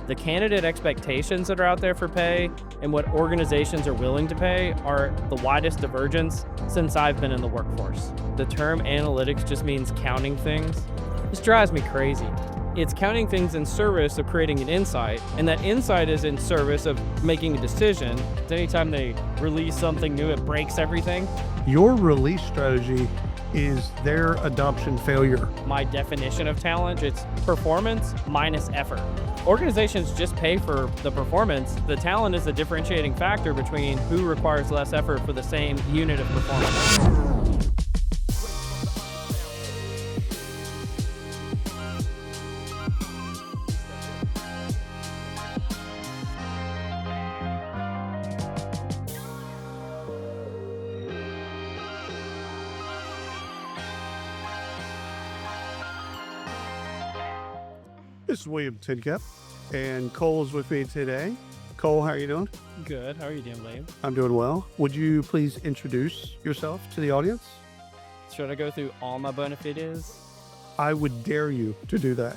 the candidate expectations that are out there for pay and what organizations are willing to pay are the widest divergence since I've been in the workforce. The term analytics just means counting things. This drives me crazy. It's counting things in service of creating an insight, and that insight is in service of making a decision. Anytime they release something new, it breaks everything. Your release strategy is their adoption failure. My definition of talent, it's performance minus effort. Organizations just pay for the performance. The talent is the differentiating factor between who requires less effort for the same unit of performance. This is William Tincup, and Cole's with me today. Cole, how are you doing? Good. How are you doing, William? I'm doing well. Would you please introduce yourself to the audience? Should I go through all my bona fides? I would dare you to do that.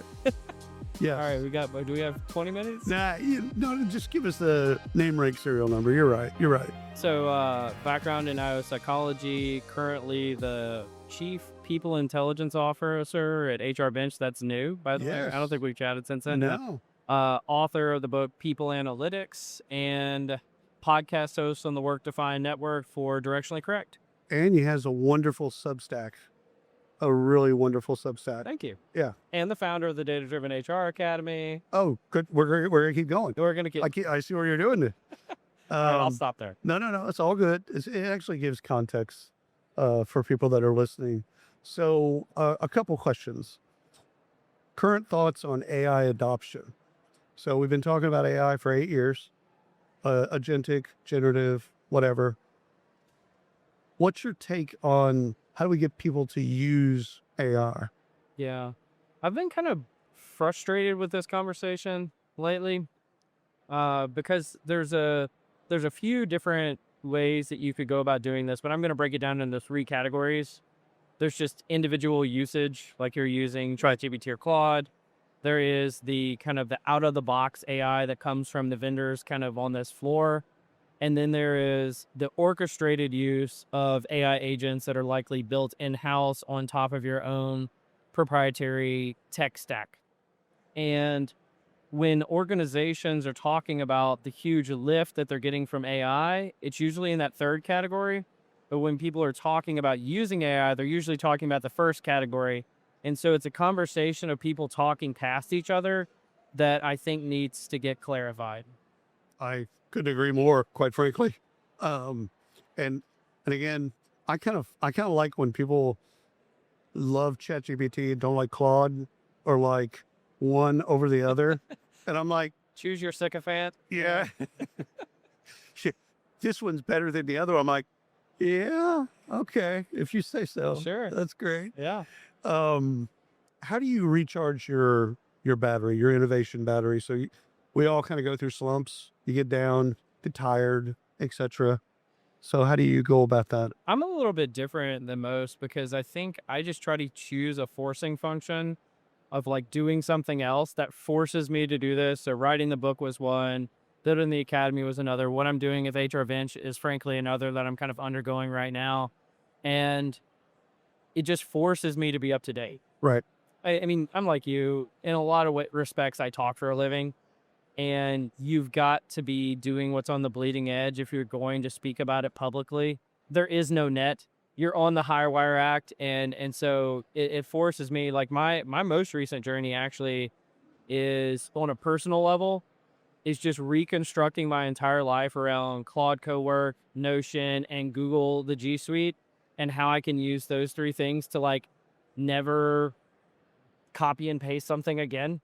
Yeah. All right, do we have 20 minutes? No, just give us the name, rank, serial number. You're right. So, background in IO psychology, currently the chief people intelligence officer at HR Bench. That's new, by the way. Yes. I don't think we've chatted since then. No. Author of the book People Analytics and podcast host on the Work Defined Network for Directionally Correct. And he has a wonderful Substack. A really wonderful Substack. Thank you. Yeah. And the founder of the Data Driven HR Academy. Oh, good. We're gonna keep going. We're going to get... I see where you're doing it. All right, I'll stop there. No. It's all good. It actually gives context for people that are listening. So a couple questions. Current thoughts on AI adoption. So we've been talking about AI for 8 years, agentic, generative, whatever. What's your take on how do we get people to use AI? Yeah. I've been kind of frustrated with this conversation lately because there's a few different ways that you could go about doing this, but I'm going to break it down into 3 categories. There's just individual usage, like you're using ChatGPT or Claude. There is the kind of the out-of-the-box AI that comes from the vendors kind of on this floor. And then there is the orchestrated use of AI agents that are likely built in-house on top of your own proprietary tech stack. And when organizations are talking about the huge lift that they're getting from AI, it's usually in that 3rd category. But when people are talking about using AI, they're usually talking about the 1st category. And so it's a conversation of people talking past each other that I think needs to get clarified. I couldn't agree more, quite frankly. And again, I kind of like when people love ChatGPT and don't like Claude, or like one over the other. And I'm like, choose your sycophant. Yeah. This one's better than the other. I'm like, yeah, okay, if you say so. Sure. That's great. Yeah. How do you recharge your battery, your innovation battery? So we all kind of go through slumps. You get down, get tired, etc. So how do you go about that? I'm a little bit different than most because I think I just try to choose a forcing function of like doing something else that forces me to do this. So writing the book was one, building the academy was another. What I'm doing with HR Bench is frankly another that I'm kind of undergoing right now. And it just forces me to be up to date. Right. I mean, I'm like you. In a lot of respects, I talk for a living. And you've got to be doing what's on the bleeding edge if you're going to speak about it publicly. There is no net. You're on the Hire Wire Act. And so it forces me, like my most recent journey actually is on a personal level, is just reconstructing my entire life around Claude Cowork, Notion, and Google, the G Suite, and how I can use those 3 things to like never copy and paste something again.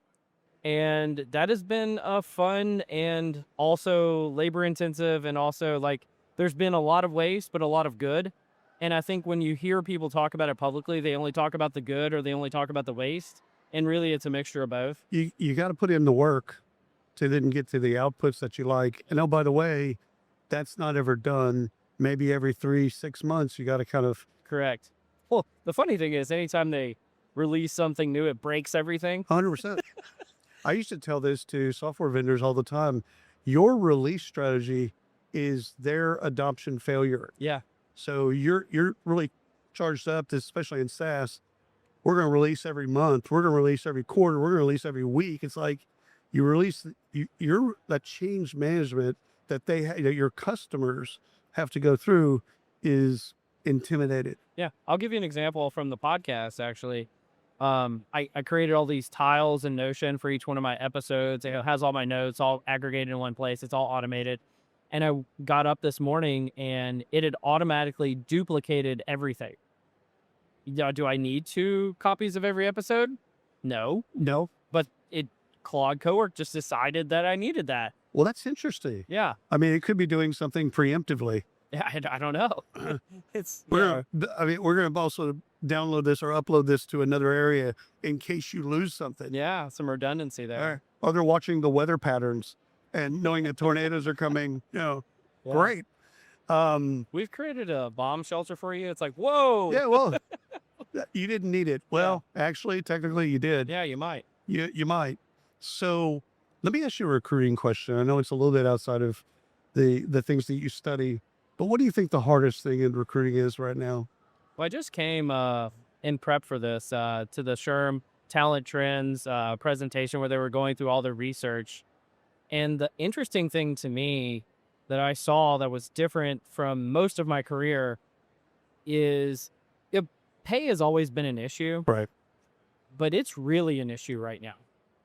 And that has been a fun and also labor intensive, and also like there's been a lot of waste, but a lot of good. And I think when you hear people talk about it publicly, they only talk about the good or they only talk about the waste. And really it's a mixture of both. You got to put in the work to then get to the outputs that you like. And oh, by the way, that's not ever done. Maybe every 3-6 months, you got to kind of. Correct. Well, the funny thing is anytime they release something new, it breaks everything. 100%. I used to tell this to software vendors all the time. Your release strategy is their adoption failure. Yeah. So you're really charged up, especially in SaaS. We're going to release every month. We're going to release every quarter. We're going to release every week. It's like you release you're that change management that that your customers have to go through is intimidated. Yeah. I'll give you an example from the podcast, actually. I created all these tiles in Notion for each one of my episodes. It has all my notes all aggregated in one place. It's all automated. And I got up this morning and it had automatically duplicated everything. Do I need 2 copies of every episode? No. No. But Claude Cowork just decided that I needed that. Well, that's interesting. Yeah. I mean, it could be doing something preemptively. Yeah, I don't know. It's We're going to also download this or upload this to another area in case you lose something. yeah, some redundancy there. Or they're watching the weather patterns and knowing that tornadoes are coming. Yeah. Great. We've created a bomb shelter for you. It's like, whoa. Yeah, well, you didn't need it. Well, actually, technically, you did. Yeah, you might. You might. So let me ask you a recruiting question. I know it's a little bit outside of the things that you study, but what do you think the hardest thing in recruiting is right now? Well, I just came in prep for this to the SHRM Talent Trends presentation where they were going through all the research. And the interesting thing to me that I saw that was different from most of my career is pay has always been an issue, Right. but it's really an issue right now.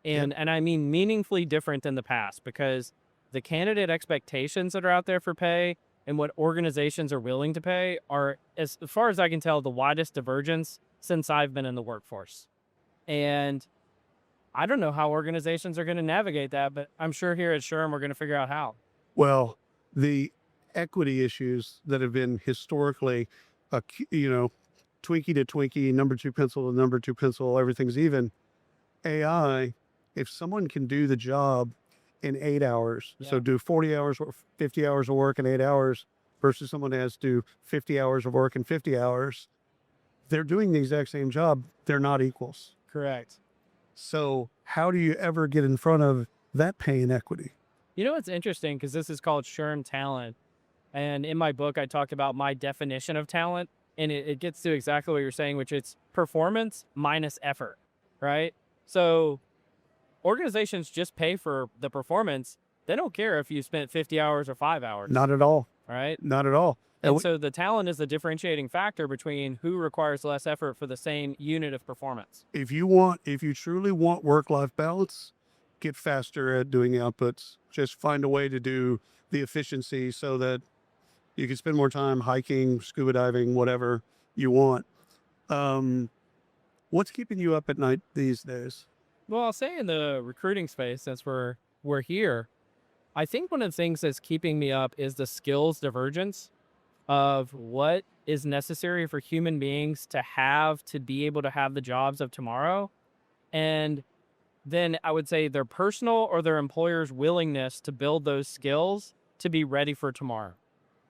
And I mean meaningfully different than the past, because the candidate expectations that are out there for pay and what organizations are willing to pay are, as far as I can tell, the widest divergence since I've been in the workforce. And I don't know how organizations are going to navigate that, but I'm sure here at SHRM we're going to figure out how. Well, the equity issues that have been historically, Twinkie to Twinkie, number 2 pencil to number 2 pencil, everything's even. AI, if someone can do the job in 8 hours, so do 40 hours or 50 hours of work in 8 hours versus someone that has to do 50 hours of work in 50 hours, they're doing the exact same job. They're not equals. Correct. So how do you ever get in front of that pay inequity? You know what's interesting, because this is called SHRM Talent, and in my book I talked about my definition of talent, and it gets to exactly what you're saying, which it's performance minus effort, right? So organizations just pay for the performance. They don't care if you spent 50 hours or 5 hours. Not at all. Right? Not at all. And so the talent is the differentiating factor between who requires less effort for the same unit of performance. If you truly want work-life balance, get faster at doing the outputs. Just find a way to do the efficiency so that you can spend more time hiking, scuba diving, whatever you want. What's keeping you up at night these days? Well, I'll say in the recruiting space, since we're here, I think one of the things that's keeping me up is the skills divergence of what is necessary for human beings to be able to have the jobs of tomorrow. And then I would say their personal or their employer's willingness to build those skills to be ready for tomorrow.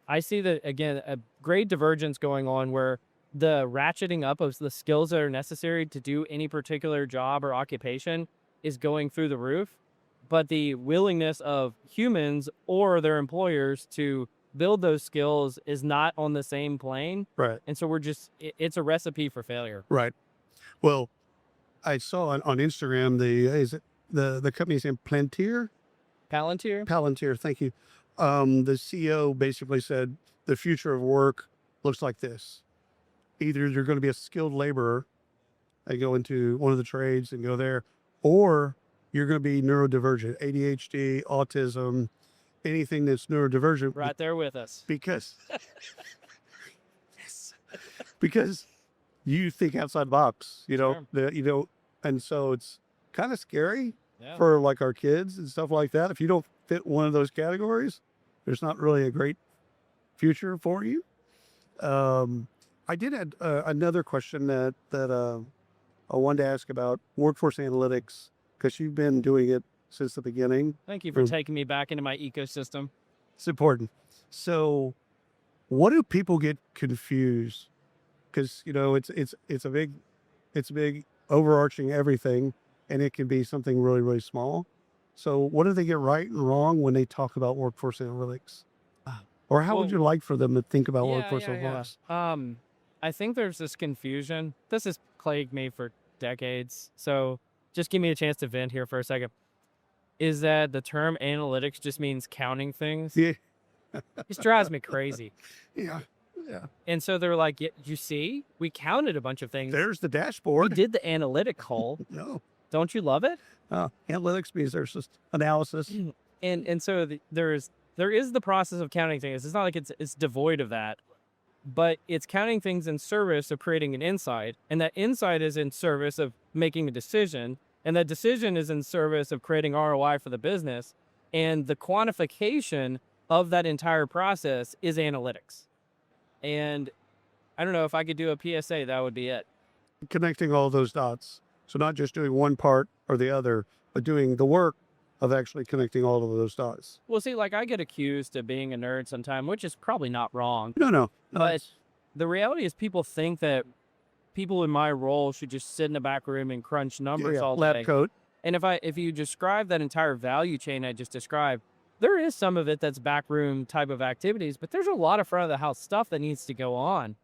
I see that, again, a great divergence going on where the ratcheting up of the skills that are necessary to do any particular job or occupation is going through the roof, but the willingness of humans or their employers to build those skills is not on the same plane. Right. And so it's a recipe for failure. Right. Well, I saw on Instagram the company's name Palantir. Palantir. Thank you. The CEO basically said the future of work looks like this. Either you're going to be a skilled laborer and go into one of the trades and go there, or you're going to be neurodivergent, ADHD, autism, anything that's neurodivergent. Right there with us. Because because you think outside the box, Sure. and so it's kind of scary Yeah. for like our kids and stuff like that. If you don't fit one of those categories, there's not really a great future for you. I did have another question that I wanted to ask about workforce analytics, because you've been doing it since the beginning. Thank you for taking me back into my ecosystem. It's important. So, what do people get confused? Because it's a big overarching everything. and it can be something really, really small. So what do they get right and wrong when they talk about workforce analytics? Or how would Well, you like for them to think about yeah, workforce yeah, yeah. analytics? I think there's this confusion. This has plagued me for decades. So just give me a chance to vent here for a second. Is that the term analytics just means counting things? Yeah, It drives me crazy. yeah, yeah. And so they're like, yeah, you see, we counted a bunch of things. There's the We dashboard. did the analytic hole. No, Don't you love it? analytics means there's just analysis. And so there is the process of counting things. It's not like it's devoid of that, but it's counting things in service of creating an insight, and that insight is in service of making a decision, and that decision is in service of creating ROI for the business, and the quantification of that entire process is analytics. And I don't know if I could do a PSA, that would be it. Connecting all those dots. So not just doing one part or the other, but doing the work of actually connecting all of those dots. Well, see, like I get accused of being a nerd sometimes, which is probably not wrong. No. But the reality is people think that people in my role should just sit in the back room and crunch numbers all lab day. coat. And if you describe that entire value chain I just described, there is some of it that's backroom type of activities, but there's a lot of front of the house stuff that needs to go on.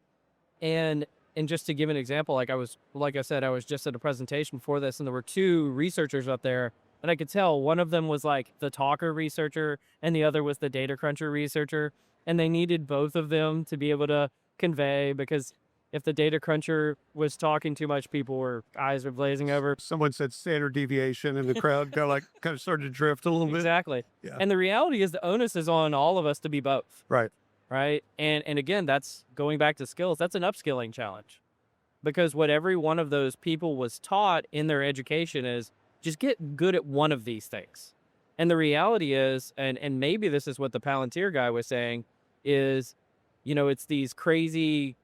And just to give an example, like I said, I was just at a presentation for this, and there were two researchers up there, and I could tell one of them was like the talker researcher, and the other was the data cruncher researcher, and they needed both of them to be able to convey, because if the data cruncher was talking too much, eyes were glazing over. Someone said standard deviation, and the crowd kind of started to drift a little bit. Exactly. Yeah. And the reality is the onus is on all of us to be both. Right. Right. And again, that's going back to skills. That's an upskilling challenge, because what every one of those people was taught in their education is just get good at one of these things. And the reality is, and maybe this is what the Palantir guy was saying, is, it's these crazy,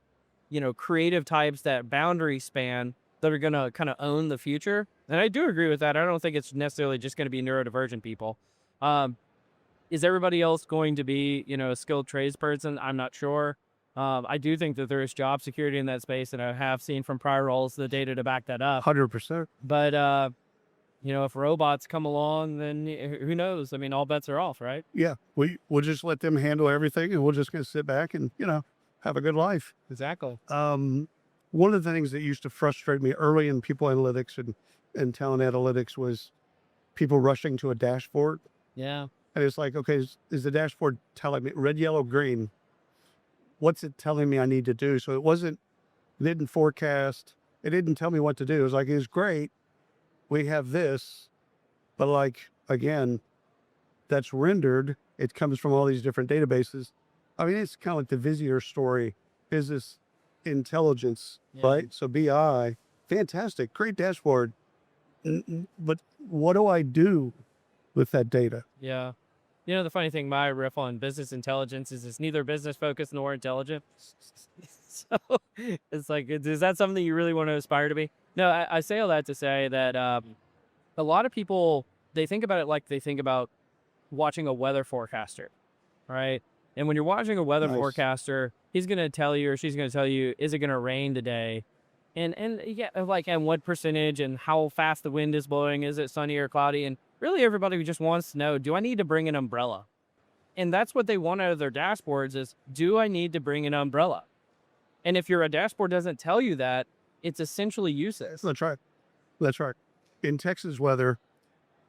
creative types that boundary span that are going to kind of own the future. And I do agree with that. I don't think it's necessarily just going to be neurodivergent people. Is everybody else going to be, a skilled tradesperson? I'm not sure. I do think that there is job security in that space, and I have seen from prior roles the data to back that up. 100%. But, if robots come along, then who knows? I mean, all bets are off, right? Yeah. We'll just let them handle everything, and we're just going to sit back and, have a good life. Exactly. One of the things that used to frustrate me early in people analytics and talent analytics was people rushing to a dashboard. Yeah. And it's like, okay, is the dashboard telling me red, yellow, green? What's it telling me I need to do? So it didn't forecast. It didn't tell me what to do. It was like, it's great. We have this, but again, that's rendered. It comes from all these different databases. I mean, it's kind of like the Vizier story, business intelligence, right? So BI, fantastic, great dashboard. But what do I do with that data? Yeah. The funny thing, my riff on business intelligence is it's neither business focused nor intelligent. So it's like, is that something you really want to aspire to be? No, I say all that to say that a lot of people, they think about it like they think about watching a weather forecaster, right? And when you're watching a weather forecaster, he's going to tell you, or she's going to tell you, is it going to rain today? And yeah, and what percentage and how fast the wind is blowing. Is it sunny or cloudy? And really everybody just wants to know, do I need to bring an umbrella? And that's what they want out of their dashboards is, do I need to bring an umbrella? And if your dashboard doesn't tell you that, it's essentially useless. That's right. In Texas weather,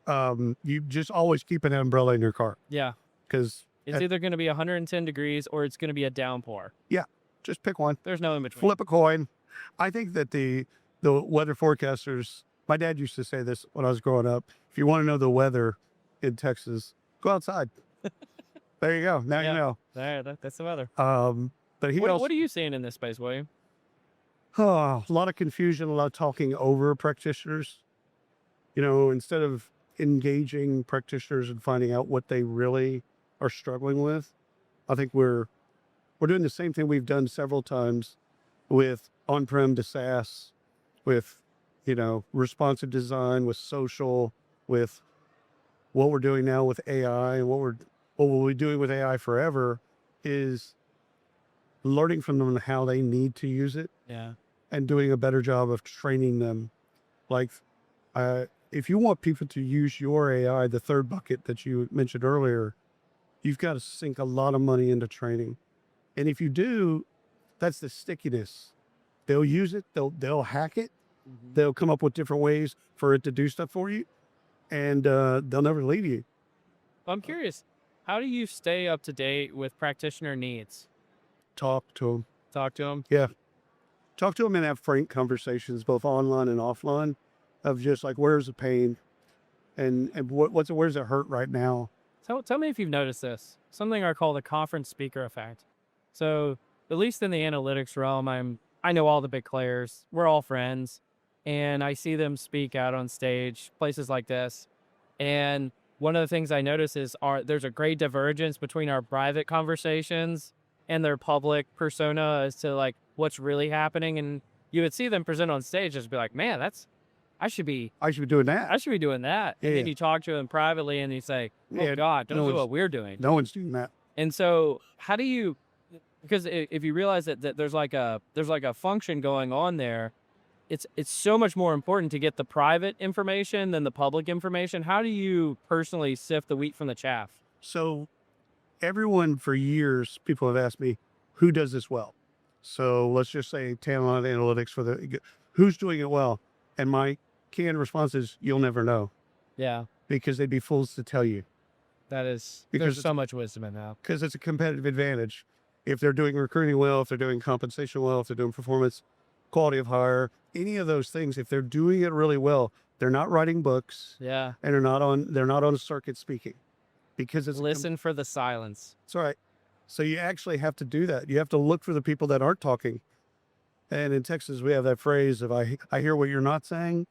you just always keep an umbrella in your car. Yeah. Because it's either going to be 110 degrees or it's going to be a downpour. Yeah. Just pick one. There's no in between. Flip a coin. I think that the weather forecasters, my dad used to say this when I was growing up. If you want to know the weather in Texas, go outside. There you go. Now you know. That's the weather. But what are you seeing in this space, William? A lot of confusion, a lot of talking over practitioners. Instead of engaging practitioners and finding out what they really are struggling with, I think we're doing the same thing we've done several times with on-prem to SaaS, with responsive design, with social, with what we're doing now with AI, and what we'll be doing with AI forever is learning from them how they need to use it. Yeah. And doing a better job of training them. Like if you want people to use your AI, the third bucket that you mentioned earlier, you've got to sink a lot of money into training. And if you do, that's the stickiness. They'll use it, they'll hack it, they'll come up with different ways for it to do stuff for you, and they'll never leave you. I'm curious, how do you stay up to date with practitioner needs? Talk to them. Talk to them. Yeah. Talk to them and have frank conversations, both online and offline, of just like, where's the pain and where's it hurt right now? Tell me if you've noticed this. Something I call the conference speaker effect. So at least in the analytics realm, I know all the big players. We're all friends, and I see them speak out on stage, places like this. And one of the things I notice is there's a great divergence between our private conversations and their public persona as to like what's really happening. And you would see them present on stage, just be like, man, I should be doing that. I should be doing that. And then you talk to them privately and you say, oh Yeah, God, don't no do one's- what we're doing. No one's doing that. And so how do you, because if you realize that there's like a function going on there, it's so much more important to get the private information than the public information. How do you personally sift the wheat from the chaff? So everyone for years, people have asked me, who does this well? So let's just say talent analytics who's doing it well? And my canned response is, you'll never know, Yeah, because they'd be fools to tell you, because Because there's so much wisdom in that. because it's a competitive advantage. If they're doing recruiting well, if they're doing compensation well, if they're doing performance, quality of hire, any of those things, if they're doing it really well, they're not writing books Yeah. and they're not on a circuit speaking, because it's Listen for the silence. It's all right. So you actually have to do that. You have to look for the people that aren't talking. And in Texas, we have that phrase of I hear what you're not saying.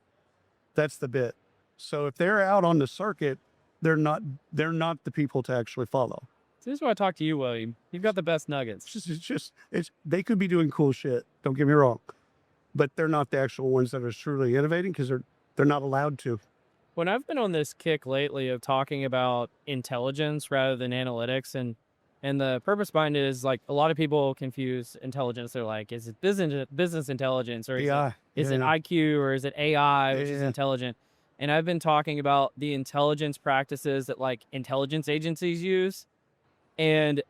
That's the bit. So if they're out on the circuit, they're not the people to actually follow. This is why I talk to you, William. You've got the best nuggets. They could be doing cool shit. Don't get me wrong, but they're not the actual ones that are truly innovating, because they're not allowed to. When I've been on this kick lately of talking about intelligence rather than analytics, and the purpose behind it is like a lot of people confuse intelligence. They're like, is it business intelligence, or is AI. it IQ, or is it AI, which is Yeah. intelligent? And I've been talking about the intelligence practices that like intelligence agencies use, and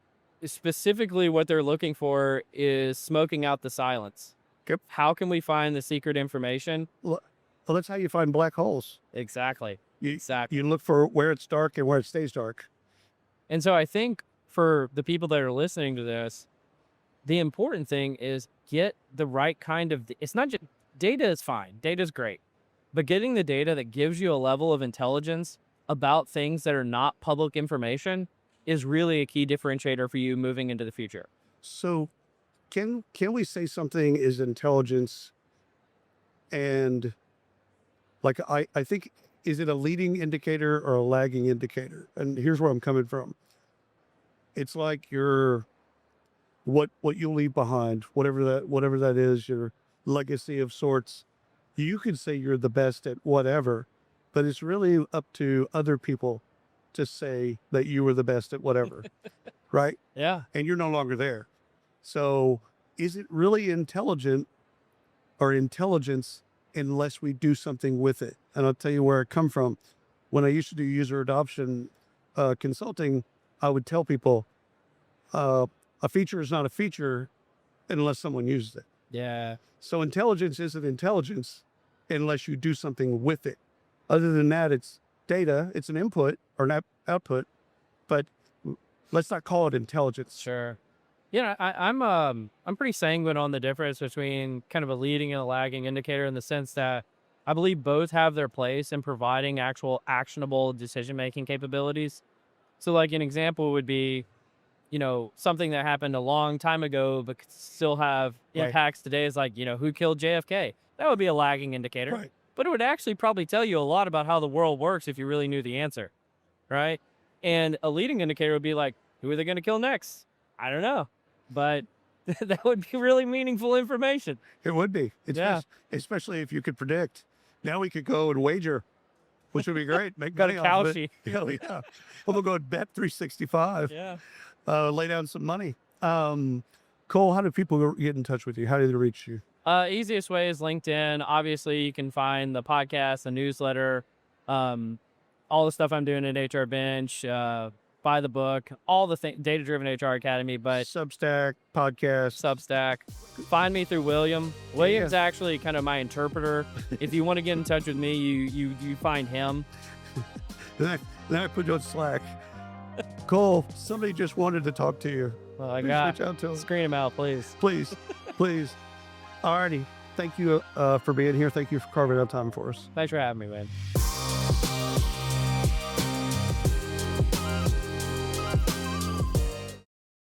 specifically what they're looking for is smoking out the silence. Yep. How can we find the secret information? Well, that's how you find black holes. Exactly. You Exactly. you look for where it's dark and where it stays dark. And so I think for the people that are listening to this, the important thing is get the right kind of, it's not just, data is fine. Data is great. But getting the data that gives you a level of intelligence about things that are not public information is really a key differentiator for you moving into the future. So can we say something is intelligence, and like I think, is it a leading indicator or a lagging indicator? And here's where I'm coming from. It's like what you leave behind, whatever that is, your legacy of sorts. You could say you're the best at whatever, but it's really up to other people to say that you were the best at whatever, right? Yeah. And you're no longer there. So is it really intelligent or intelligence unless we do something with it? And I'll tell you where it come from. When I used to do user adoption consulting, I would tell people a feature is not a feature unless someone uses it. Yeah. So intelligence isn't intelligence unless you do something with it. Other than that, it's data, it's an input or an output, but let's not call it intelligence. Sure. Yeah, I'm pretty sanguine on the difference between kind of a leading and a lagging indicator, in the sense that I believe both have their place in providing actual actionable decision-making capabilities. So like an example would be, something that happened a long time ago, but could still have Right. impacts today, is like, who killed JFK? That would be a lagging indicator. Right. But it would actually probably tell you a lot about how the world works if you really knew the answer, right? And a leading indicator would be like, who are they going to kill next? I don't know. But that would be really meaningful information. It would be. Yeah. Especially if you could predict. Now we could go and wager, which would be great. Make Got a money off cow of it. sheet. Hell yeah. We'll go and bet 365. Yeah. Lay down some money. Cole, how do people get in touch with you? How do they reach you? Easiest way is LinkedIn. Obviously, you can find the podcast, the newsletter, all the stuff I'm doing at HR Bench, buy the book, all the Data Driven HR Academy, but Substack, podcast. Substack. Find me through William. William's actually kind of my interpreter. If you want to get in touch with me, you find him. Then I put you on Slack. Cole, somebody just wanted to talk to you. Well, I Please got reach out to him. screen him out, please. Please, please. Alrighty. Thank you for being here. Thank you for carving out time for us. Thanks for having me, man.